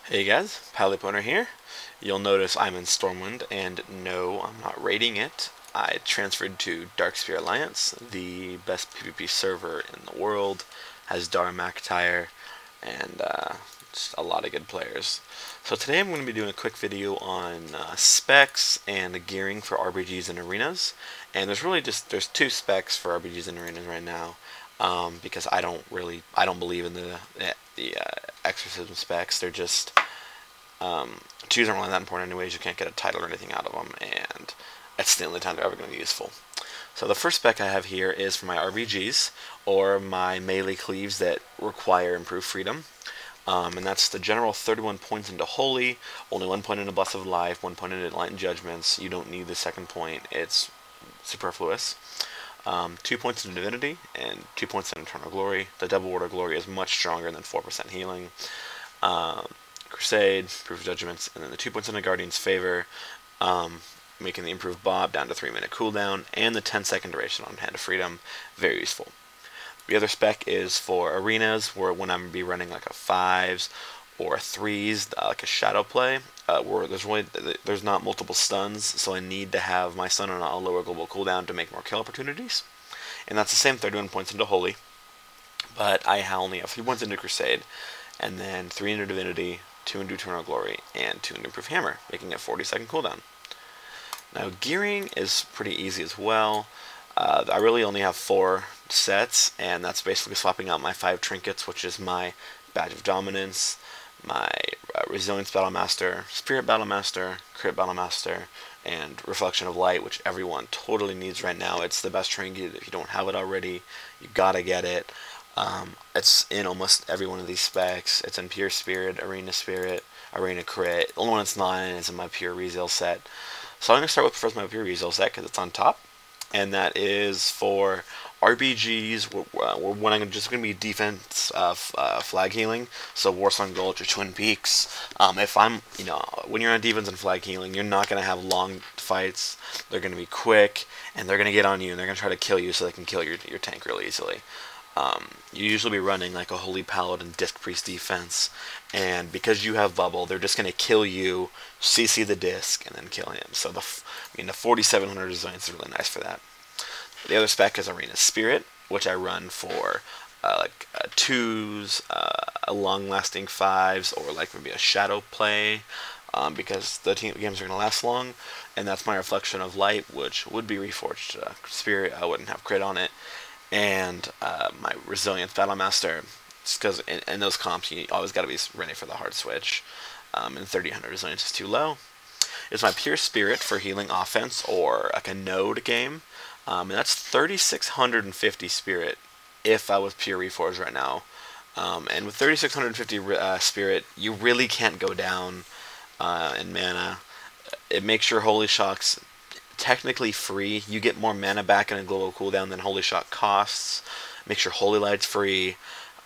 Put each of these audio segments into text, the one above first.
Hey guys, Paliponer here. You'll notice I'm in Stormwind, and no, I'm not raiding it. I transferred to Darkspear Alliance, the best PvP server in the world, has Dara McIntyre, and just a lot of good players. So today I'm going to be doing a quick video on specs and the gearing for RBGs and arenas. And there's two specs for RBGs and arenas right now. Because I don't believe in the exorcism specs. They're just twos aren't really that important anyways. You can't get a title or anything out of them, and that's the only time they're ever going to be useful. So the first spec I have here is for my RBGs, or my melee cleaves that require improved freedom. And that's the general 31 points into Holy, only 1 point into Bless of Life, 1 point into Enlightened Judgments. You don't need the second point, it's superfluous. 2 points in Divinity, and 2 points in Eternal Glory. The Double Ward of Glory is much stronger than 4% healing. Crusade, Proof of Judgments, and then the 2 points in the Guardian's Favor, making the improved Bob down to 3-minute cooldown, and the 10-second duration on Hand of Freedom, very useful. The other spec is for arenas, where when I'm going to be running like a 5s or 3s, like a shadow play, where there's not multiple stuns, so I need to have my stun on a lower global cooldown to make more kill opportunities. And that's the same 31 points into Holy, but I only have 3 points into Crusade, and then 3 into Divinity, 2 into Eternal Glory, and 2 into Improved Hammer, making it 40-second cooldown. Now gearing is pretty easy as well. I really only have 4 sets, and that's basically swapping out my 5 trinkets, which is my Badge of Dominance, my Resilience Battlemaster, Spirit Battlemaster, Crit Battlemaster, and Reflection of Light, which everyone totally needs right now. It's the best trinket. If you don't have it already, you gotta get it. It's in almost every one of these specs. It's in Pure Spirit, Arena Spirit, Arena Crit. The only one it's not in is in my Pure Rezeal set. So I'm going to start with first my Pure Rezeal set because it's on top. And that is for RBGs, when I'm just going to be defense flag healing, so Warsong Gulch or Twin Peaks. If I'm, when you're on defense and flag healing, you're not going to have long fights. They're going to be quick, and they're going to get on you, and they're going to try to kill you so they can kill your tank really easily. You usually be running like a Holy Paladin Disc Priest defense, and because you have Bubble, they're just going to kill you, CC the disc, and then kill him. So the 4700 resilience is really nice for that. The other spec is Arena Spirit, which I run for like 2s, long-lasting 5s, or like maybe a shadow play, because the games are going to last long, and that's my Reflection of Light, which would be Reforged Spirit. I wouldn't have crit on it. And my Resilience Battlemaster, just because in those comps you always got to be ready for the hard switch, and 3000 Resilience is too low. It's my Pure Spirit for healing offense or like a node game, and that's 3650 Spirit if I was Pure Reforged right now. And with 3650 Spirit, you really can't go down in mana. It makes your Holy Shocks technically free. You get more mana back in a global cooldown than Holy Shock costs. Makes your Holy Lights free,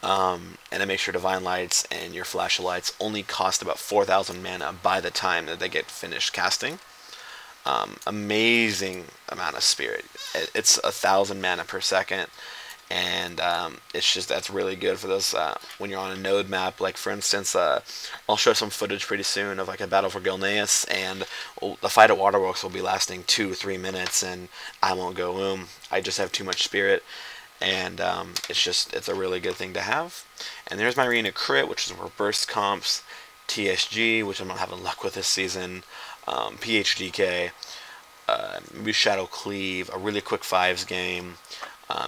and it makes your Divine Lights and your Flash of Lights only cost about 4000 mana by the time that they get finished casting. Amazing amount of Spirit. It's 1000 mana per second, and that's really good for those when you're on a node map. Like for instance, I'll show some footage pretty soon of like a battle for Gilneas, and the fight at Waterworks will be lasting 2-3 minutes, and I won't go I just have too much Spirit, and it's a really good thing to have. And there's my Arena Crit, which is for burst comps, TSG, which I'm not having luck with this season, PHDK, maybe Shadow Cleave, a really quick 5s game.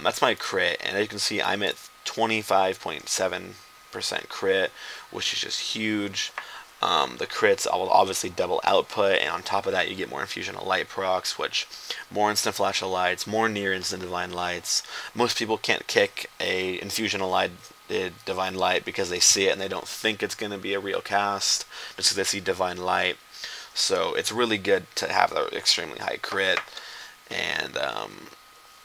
That's my crit, and as you can see, I'm at 25.7% crit, which is just huge. The crits will obviously double output, and on top of that, you get more Infusion of Light procs, which more instant Flash of Lights, more near instant Divine Lights. Most people can't kick a Infusion of Light Divine Light because they see it and they don't think it's going to be a real cast, just because they see Divine Light. So it's really good to have an extremely high crit, and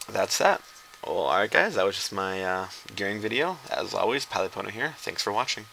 that's that. Well, alright guys, that was just my gearing video. As always, Paliponer here. Thanks for watching.